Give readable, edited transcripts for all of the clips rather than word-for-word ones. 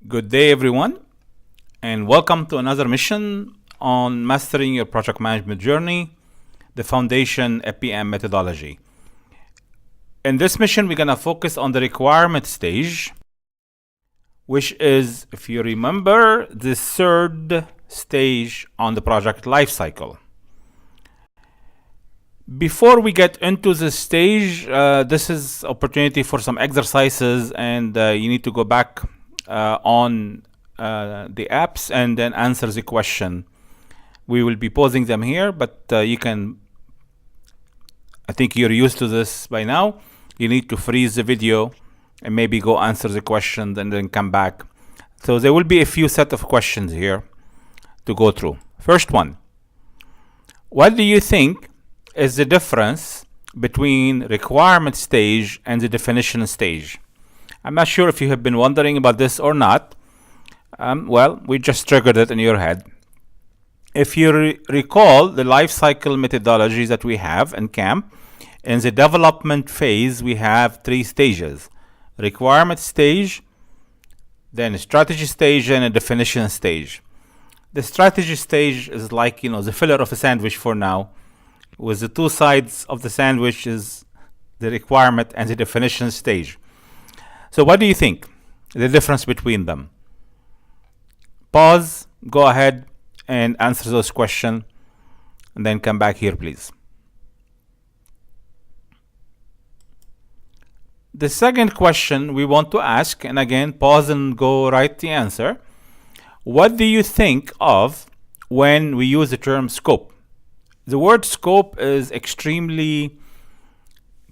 Good day, everyone, and welcome to another mission on mastering your project management journey, the foundation APM methodology. In this mission, we're going to focus on the requirement stage, which is, if you remember, the third stage on the project lifecycle. Before we get into this stage, this is opportunity for some exercises, and you need to go back on the apps and then answer the question. We will be posing them here, but you can, I think you're used to this by now. You need to freeze the video and maybe go answer the question and then come back. So there will be a few set of questions here to go through. First one, what do you think is the difference between requirement stage and the definition stage? I'm not sure if you have been wondering about this or not. Well, we just triggered it in your head. If you recall the life cycle methodologies that we have in CAMMP, in the development phase, we have three stages: requirement stage, then a strategy stage, and a definition stage. The strategy stage is like, the filler of a sandwich for now, with the two sides of the sandwich is the requirement and the definition stage. So what do you think the difference between them? Pause, go ahead and answer those questions, and then come back here, please. The second question we want to ask, and again, pause and go write the answer. What do you think of when we use the term scope? The word scope is extremely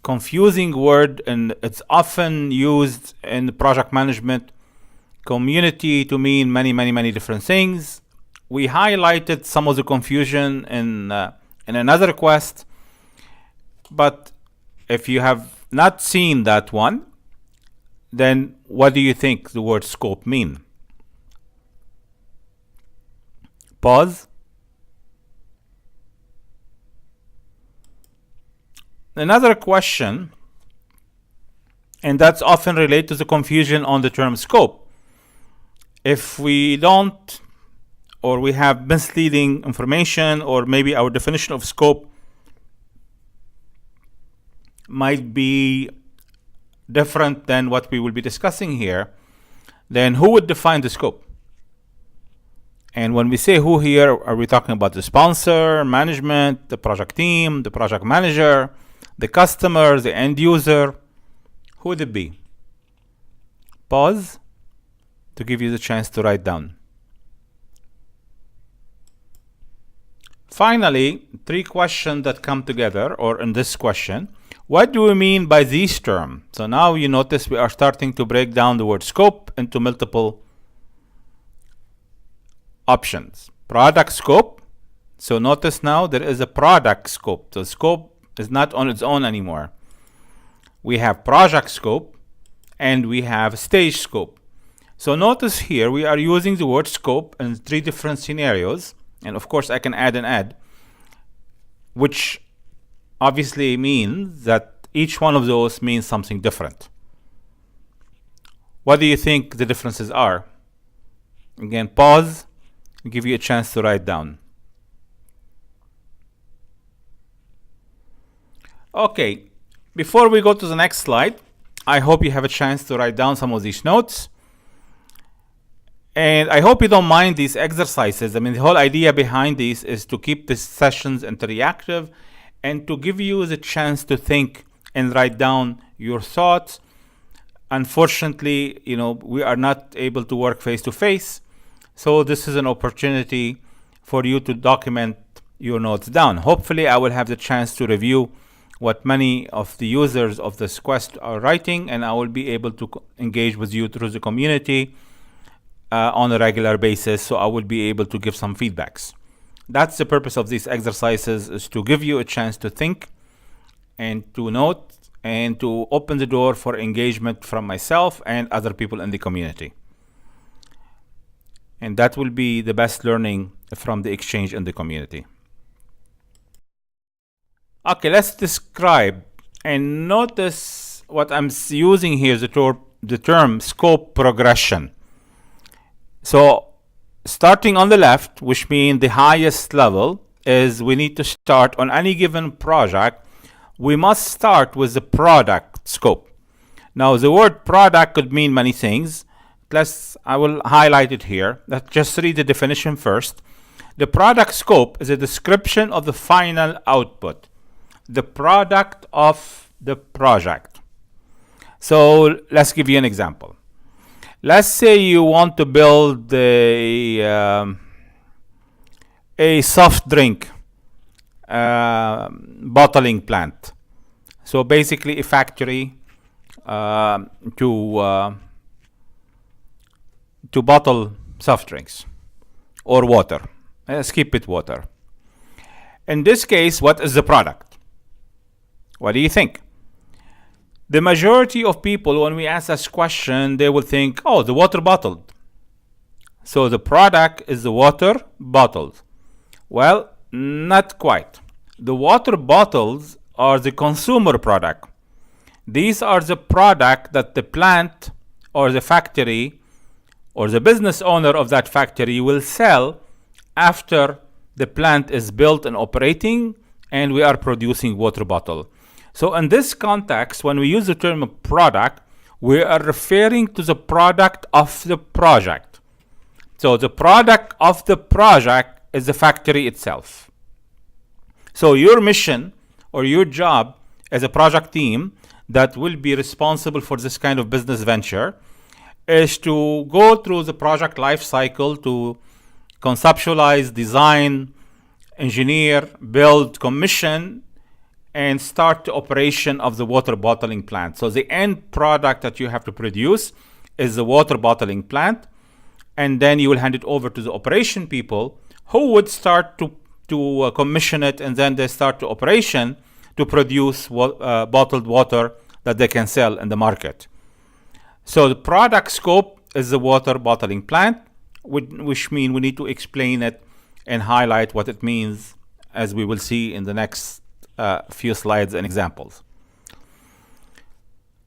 confusing word, and it's often used in the project management community to mean many different things. We highlighted some of the confusion in another request, but if you have not seen that one, then what do you think the word scope mean? Pause. Another question, and that's often related to the confusion on the term scope. If we don't, or we have misleading information, or maybe our definition of scope might be different than what we will be discussing here, then who would define the scope? And when we say who here, are we talking about the sponsor, management, the project team, the project manager, the customer, the end user? Who would it be? Pause to give you the chance to write down. Finally, three questions that come together, or in this question, what do we mean by these terms? So now you notice we are starting to break down the word scope into multiple options. Product scope. So notice now there is a product scope. So scope is not on its own anymore. We have project scope and we have stage scope. So notice here we are using the word scope in three different scenarios, and of course I can add, which obviously means that each one of those means something different. What do you think the differences are? Again, pause and give you a chance to write down. Okay, before we go to the next slide, I hope you have a chance to write down some of these notes. And I hope you don't mind these exercises. I mean, the whole idea behind these is to keep these sessions interactive and to give you the chance to think and write down your thoughts. Unfortunately, we are not able to work face to face. So this is an opportunity for you to document your notes down. Hopefully, I will have the chance to review what many of the users of this quest are writing, and I will be able to engage with you through the community on a regular basis, so I will be able to give some feedbacks. That's the purpose of these exercises, is to give you a chance to think and to note and to open the door for engagement from myself and other people in the community. And that will be the best learning from the exchange in the community. Okay, let's describe and notice what I'm using here, the term scope progression. So starting on the left, which means the highest level, is we need to start on any given project. We must start with the product scope. Now, the word product could mean many things. I will highlight it here. Let's just read the definition first. The product scope is a description of the final output, the product of the project. So let's give you an example. Let's say you want to build a soft drink bottling plant. So basically a factory to bottle soft drinks or water. Let's keep it water. In this case, what is the product? What do you think? The majority of people, when we ask this question, they will think, oh, the water bottled. So the product is the water bottled. Well, not quite. The water bottles are the consumer product. These are the product that the plant or the factory or the business owner of that factory will sell after the plant is built and operating and we are producing water bottle. So in this context, when we use the term product, we are referring to the product of the project. So the product of the project is the factory itself. So your mission or your job as a project team that will be responsible for this kind of business venture is to go through the project life cycle to conceptualize, design, engineer, build, commission, and start the operation of the water bottling plant. So the end product that you have to produce is the water bottling plant, and then you will hand it over to the operation people who would start to commission it, and then they start the operation to produce bottled water that they can sell in the market. So the product scope is the water bottling plant, which means we need to explain it and highlight what it means, as we will see in the next few slides and examples.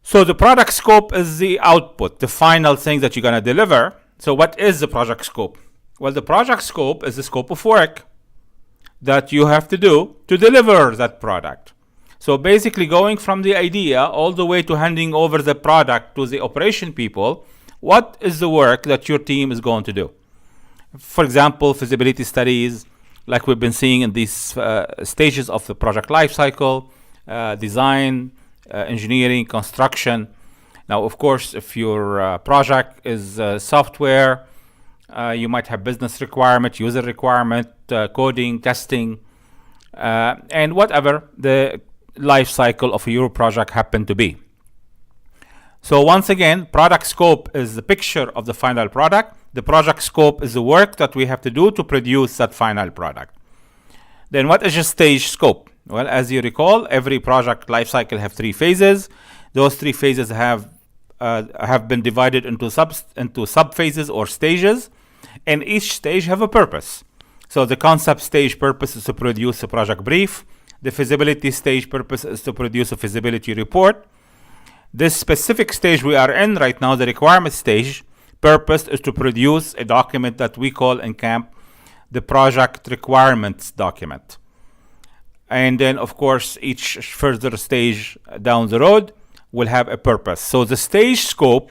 So the product scope is the output, the final thing that you're going to deliver. So what is the project scope? Well, the project scope is the scope of work that you have to do to deliver that product. So basically going from the idea all the way to handing over the product to the operation people, what is the work that your team is going to do? For example, feasibility studies, like we've been seeing in these stages of the project life cycle, design, engineering, construction. Now, of course, if your project is software, you might have business requirement, user requirement, coding, testing, and whatever the life cycle of your project happen to be. So once again, product scope is the picture of the final product. The project scope is the work that we have to do to produce that final product. Then what is the stage scope? Well, as you recall, every project life cycle have 3 phases. Those 3 phases have been divided into sub phases or stages, and each stage have a purpose. So the concept stage purpose is to produce a project brief. The feasibility stage purpose is to produce a feasibility report. This specific stage we are in right now, the requirement stage, purpose is to produce a document that we call in CAMMP the project requirements document. And then, of course, each further stage down the road will have a purpose. So the stage scope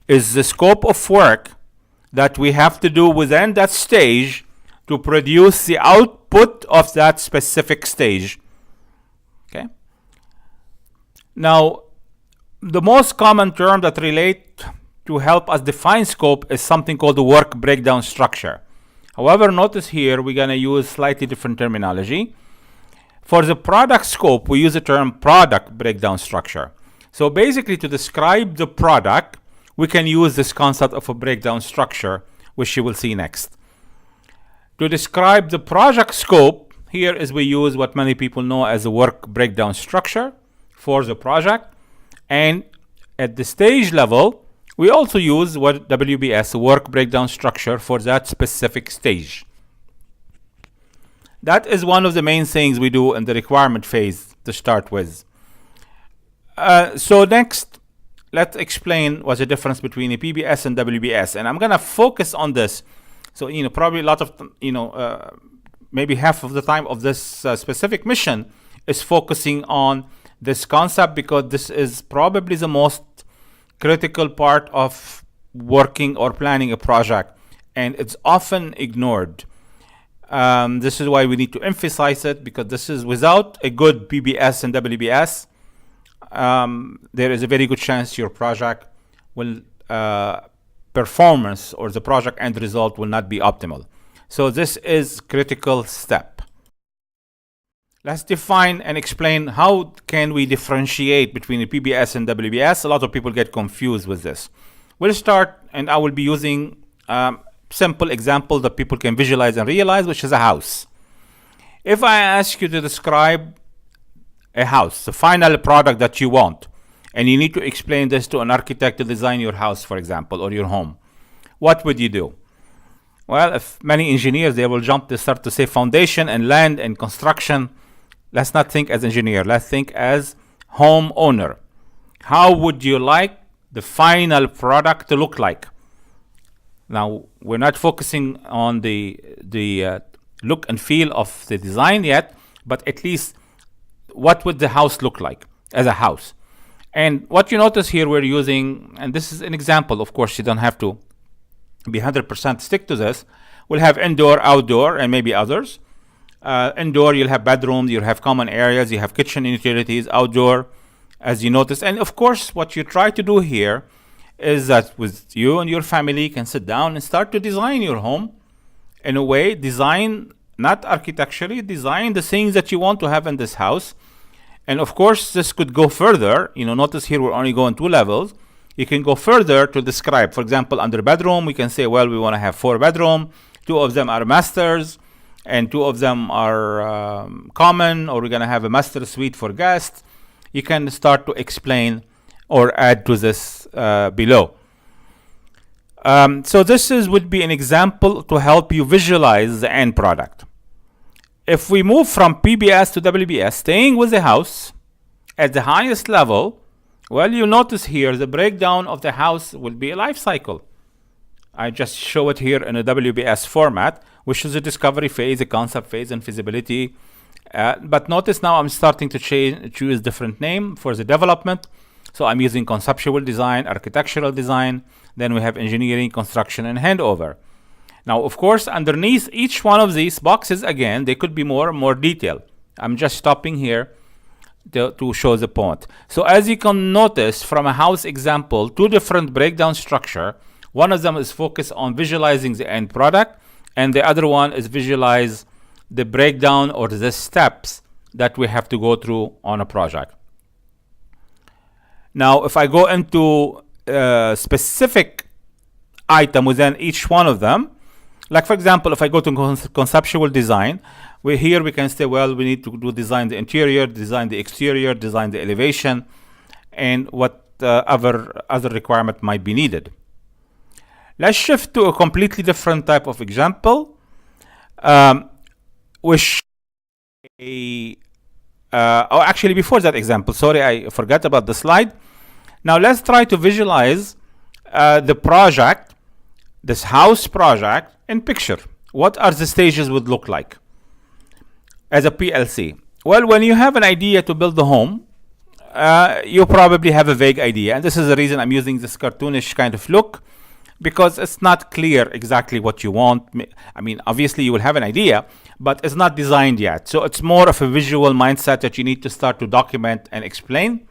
is the scope of work that we have to do within that stage to produce the output of that specific stage. Okay. Now, the most common term that relate to help us define scope is something called the work breakdown structure. However, notice here we're going to use slightly different terminology. For the product scope, we use the term product breakdown structure. So basically, to describe the product, we can use this concept of a breakdown structure, which you will see next. To describe the project scope, here is we use what many people know as a work breakdown structure for the project. And at the stage level, we also use what WBS, a work breakdown structure for that specific stage. That is one of the main things we do in the requirement phase to start with. So next, let's explain what's the difference between a PBS and WBS. And I'm going to focus on this. So, probably a lot of, maybe half of the time of this specific mission is focusing on this concept, because this is probably the most critical part of working or planning a project, and it's often ignored. This is why we need to emphasize it, because this is, without a good PBS and WBS, there is a very good chance your project will performance or the project end result will not be optimal. So this is critical step. Let's define and explain how can we differentiate between the PBS and WBS. A lot of people get confused with this. We'll start, and I will be using simple example that people can visualize and realize, which is a house. If I ask you to describe a house, the final product that you want, and you need to explain this to an architect to design your house, for example, or your home, what would you do? Well, if many engineers, they will start to say foundation and land and construction. Let's not think as engineer. Let's think as homeowner. How would you like the final product to look like? Now, we're not focusing on the look and feel of the design yet, but at least what would the house look like as a house? And what you notice here, we're using, and this is an example, of course, you don't have to be 100% stick to this. We'll have indoor, outdoor, and maybe others. Indoor, you'll have bedrooms, you'll have common areas, you have kitchen and utilities. Outdoor, as you notice. And of course, what you try to do here is that with you and your family can sit down and start to design your home in a way, design, not architecturally, design the things that you want to have in this house. And of course, this could go further. Notice here we're only going 2 levels. You can go further to describe. For example, under bedroom, we can say, well, we want to have 4 bedrooms. 2 of them are masters, and 2 of them are common, or we're going to have a master suite for guests. You can start to explain or add to this below. So this would be an example to help you visualize the end product. If we move from PBS to WBS, staying with the house at the highest level, well, you notice here the breakdown of the house will be a life cycle. I just show it here in a WBS format, which is a discovery phase, a concept phase, and feasibility. But notice now I'm starting to choose different name for the development. So I'm using conceptual design, architectural design. Then we have engineering, construction, and handover. Now, of course, underneath each one of these boxes, again, they could be more detailed. I'm just stopping here to show the point. So as you can notice from a house example, 2 different breakdown structure. One of them is focused on visualizing the end product, and the other one is visualize the breakdown or the steps that we have to go through on a project. Now, if I go into a specific item within each one of them, like for example, if I go to conceptual design, we can say, well, we need to design the interior, design the exterior, design the elevation, and what other requirement might be needed. Let's shift to a completely different type of example, which actually before that example, sorry, I forgot about the slide. Now let's try to visualize the project, this house project, in picture. What are the stages would look like as a PLC? Well, when you have an idea to build a home, you probably have a vague idea, and this is the reason I'm using this cartoonish kind of look, because it's not clear exactly what you want. I mean, obviously you will have an idea, but it's not designed yet. So it's more of a visual mindset that you need to start to document and explain.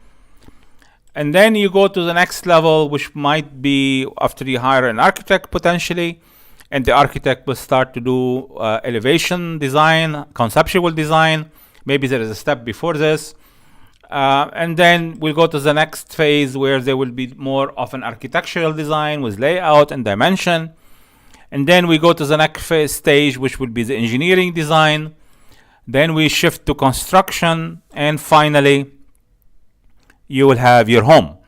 And then you go to the next level, which might be after you hire an architect potentially, and the architect will start to do elevation design, conceptual design. Maybe there is a step before this. And then we'll go to the next phase where there will be more of an architectural design with layout and dimension. And then we go to the next stage, which would be the engineering design. Then we shift to construction. And finally, you will have your home.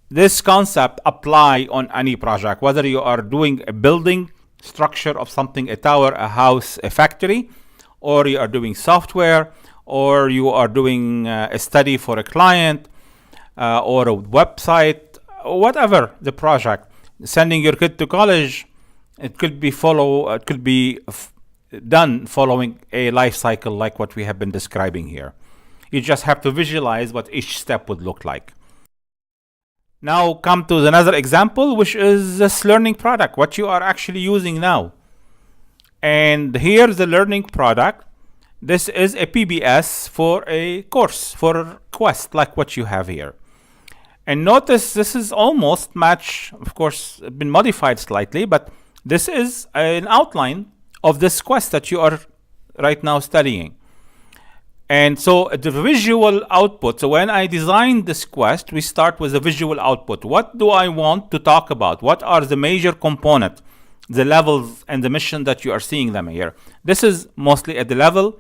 This concept apply on any project, whether you are doing a building structure of something, a tower, a house, a factory, or you are doing software, or you are doing a study for a client. or a website, whatever the project. Sending your kid to college, it could be done following a life cycle like what we have been describing here. You just have to visualize what each step would look like. Now come to another example, which is this learning product, what you are actually using now. And here's the learning product. This is a PBS for a course, for a quest, like what you have here. And notice this is almost match, of course, been modified slightly, but this is an outline of this quest that you are right now studying. And so the visual output, so when I designed this quest, we start with a visual output. What do I want to talk about? What are the major components, the levels and the mission that you are seeing them here? This is mostly at the level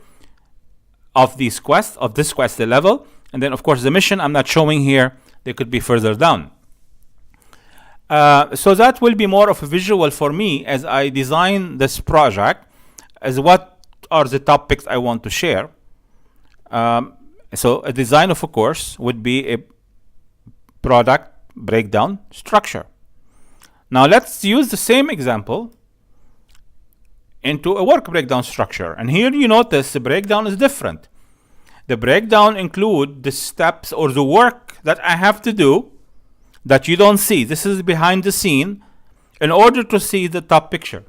of this quest, the level. And then of course the mission I'm not showing here, they could be further down. So that will be more of a visual for me as I design this project, as what are the topics I want to share. So a design of a course would be a product breakdown structure. Now let's use the same example into a work breakdown structure. And here you notice the breakdown is different. The breakdown include the steps or the work that I have to do that you don't see. This is behind the scene in order to see the top picture.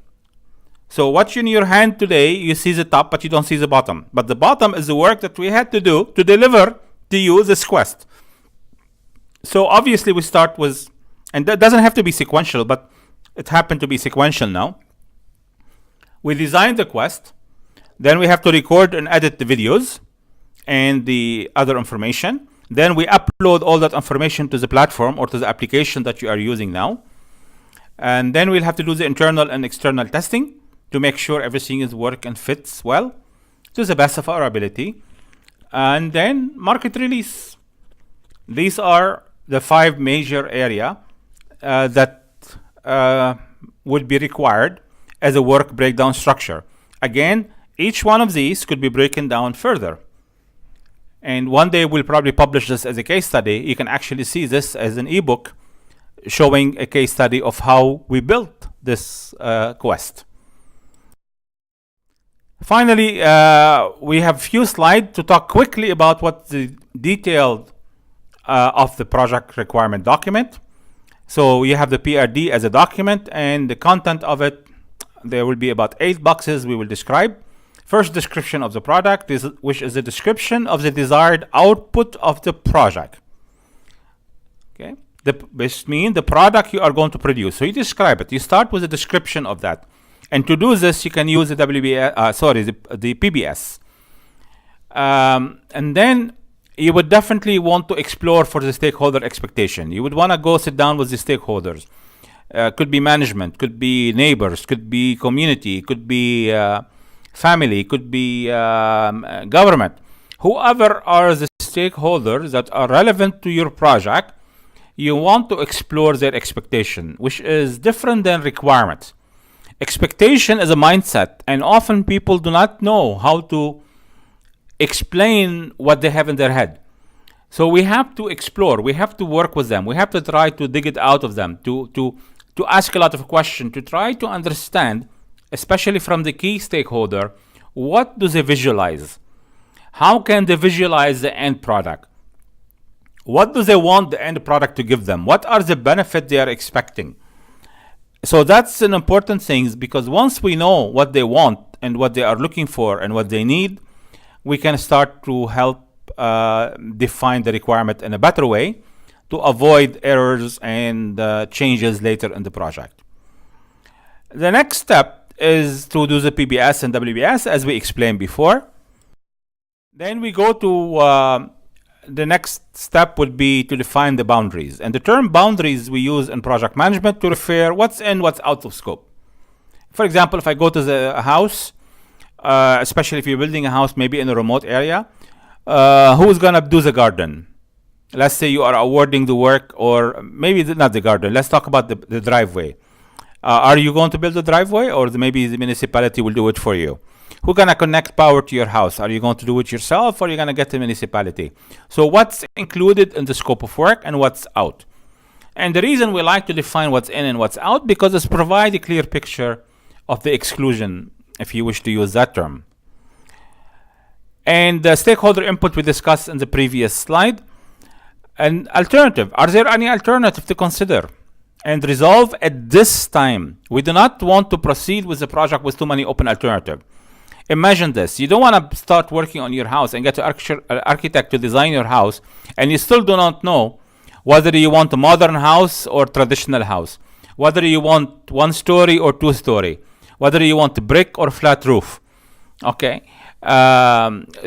So what's in your hand today, you see the top, but you don't see the bottom. But the bottom is the work that we had to do to deliver to you this quest. So obviously we start with, and that doesn't have to be sequential, but it happened to be sequential now. We designed the quest, then we have to record and edit the videos and the other information. Then we upload all that information to the platform or to the application that you are using now. And then we'll have to do the internal and external testing to make sure everything is work and fits well to the best of our ability. And then market release. These are the 5 major areas that would be required as a work breakdown structure. Again, each one of these could be broken down further. And one day we'll probably publish this as a case study. You can actually see this as an ebook showing a case study of how we built this quest. Finally, we have a few slides to talk quickly about what the detail of the project requirement document. So you have the PRD as a document, and the content of it, there will be about 8 boxes we will describe. First, description of the product, which is a description of the desired output of the project. Okay, this means the product you are going to produce. So you describe it. You start with a description of that. And to do this, you can use the the PBS. And then you would definitely want to explore for the stakeholder expectation. You would want to go sit down with the stakeholders. Could be management, could be neighbors, could be community, could be family, could be government. Whoever are the stakeholders that are relevant to your project, you want to explore their expectation, which is different than requirements. Expectation is a mindset, and often people do not know how to explain what they have in their head. So we have to explore, we have to work with them, we have to try to dig it out of them, to ask a lot of questions, to try to understand, especially from the key stakeholder, what do they visualize? How can they visualize the end product? What do they want the end product to give them? What are the benefits they are expecting? So that's an important thing, because once we know what they want and what they are looking for and what they need, we can start to help define the requirement in a better way to avoid errors and changes later in the project. The next step is to do the PBS and WBS, as we explained before. Then we go to the next step would be to define the boundaries. And the term boundaries we use in project management to refer what's in, what's out of scope. For example, if I go to the house, especially if you're building a house maybe in a remote area, who's gonna do the garden? Let's say you are awarding the work, or maybe not the garden. Let's talk about the driveway. Are you going to build the driveway, or maybe the municipality will do it for you? Who's going to connect power to your house? Are you going to do it yourself, or are you going to get the municipality? So what's included in the scope of work and what's out? And the reason we like to define what's in and what's out, because it's provide a clear picture of the exclusion, if you wish to use that term. And the stakeholder input we discussed in the previous slide. An alternative. Are there any alternative to consider and resolve at this time? We do not want to proceed with the project with too many open alternatives. Imagine this. You don't want to start working on your house and get an architect to design your house, and you still do not know whether you want a modern house or traditional house, whether you want 1 story or 2 story, whether you want a brick or flat roof. Okay.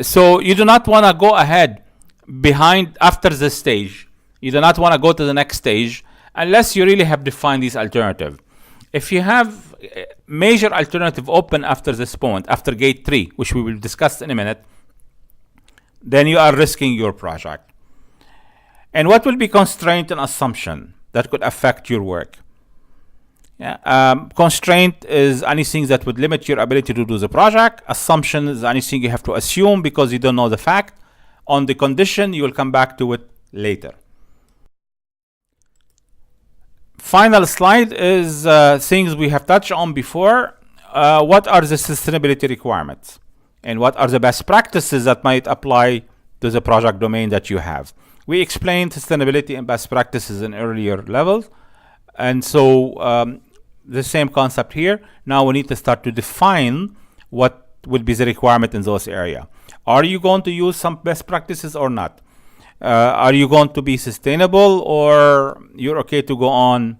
So you do not want to go ahead after this stage. You do not want to go to the next stage unless you really have defined these alternatives. If you have major alternative open after this point, after gate 3, which we will discuss in a minute, then you are risking your project. And what will be constraint and assumption that could affect your work? Constraint is anything that would limit your ability to do the project. Assumption is anything you have to assume because you don't know the fact. On the condition, you will come back to it later. Final slide is things we have touched on before. What are the sustainability requirements? And what are the best practices that might apply to the project domain that you have? We explained sustainability and best practices in earlier levels. And so the same concept here. Now we need to start to define what would be the requirement in those areas. Are you going to use some best practices or not? Are you going to be sustainable, or you're okay to go on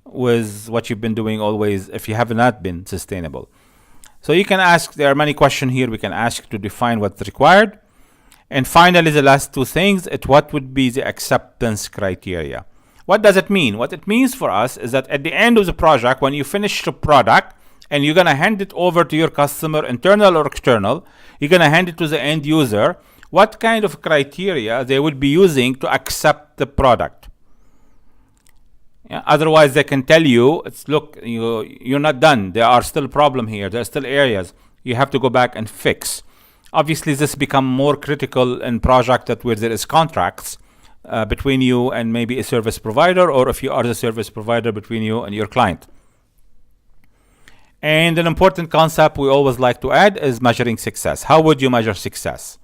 with what you've been doing always if you have not been sustainable? So you can ask, there are many questions here we can ask to define what's required. And finally, the last 2 things, what would be the acceptance criteria? What does it mean? What it means for us is that at the end of the project, when you finish the product and you're going to hand it over to your customer, internal or external, you're going to hand it to the end user, what kind of criteria they would be using to accept the product. Otherwise, they can tell you, look, you're not done. There are still problems here. There are still areas you have to go back and fix. Obviously, this becomes more critical in projects where there is contracts between you and maybe a service provider, or if you are the service provider, between you and your client. And an important concept we always like to add is measuring success. How would you measure success?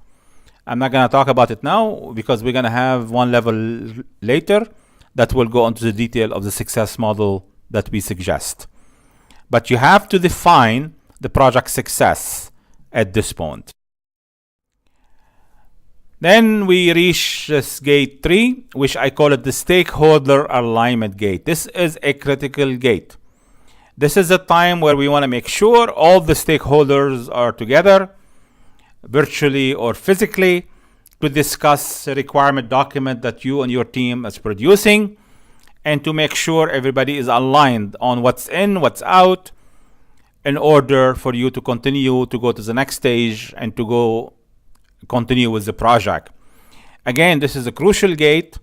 I'm not going to talk about it now because we're going to have one level later that will go into the detail of the success model that we suggest. But you have to define the project success at this point. Then we reach this gate 3, which I call it the stakeholder alignment gate. This is a critical gate. This is a time where we want to make sure all the stakeholders are together, virtually or physically, to discuss a requirement document that you and your team is producing, and to make sure everybody is aligned on what's in, what's out, in order for you to continue to go to the next stage and to continue with the project. Again, this is a crucial gate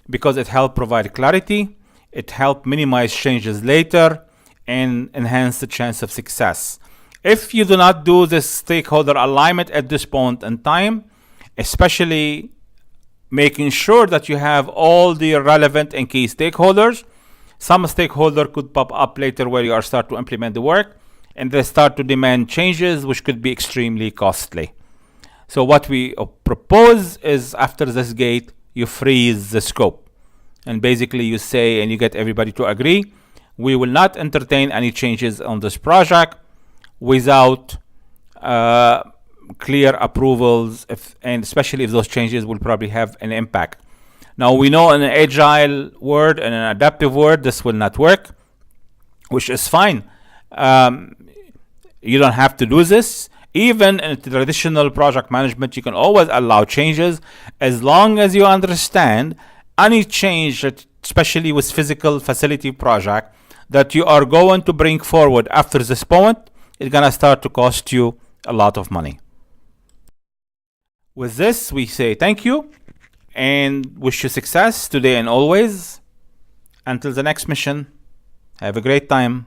because it helps provide clarity, it helps minimize changes later, and enhance the chance of success. If you do not do this stakeholder alignment at this point in time, especially making sure that you have all the relevant and key stakeholders, some stakeholder could pop up later where you are start to implement the work, and they start to demand changes which could be extremely costly. So what we propose is, after this gate, you freeze the scope. And basically you say, and you get everybody to agree, we will not entertain any changes on this project without clear approvals, and especially if those changes will probably have an impact. Now we know in an agile world and an adaptive world, this will not work, which is fine. You don't have to do this. Even in traditional project management, you can always allow changes as long as you understand any change, especially with physical facility project, that you are going to bring forward after this point, it's going to start to cost you a lot of money. With this, we say thank you and wish you success today and always. Until the next mission, have a great time.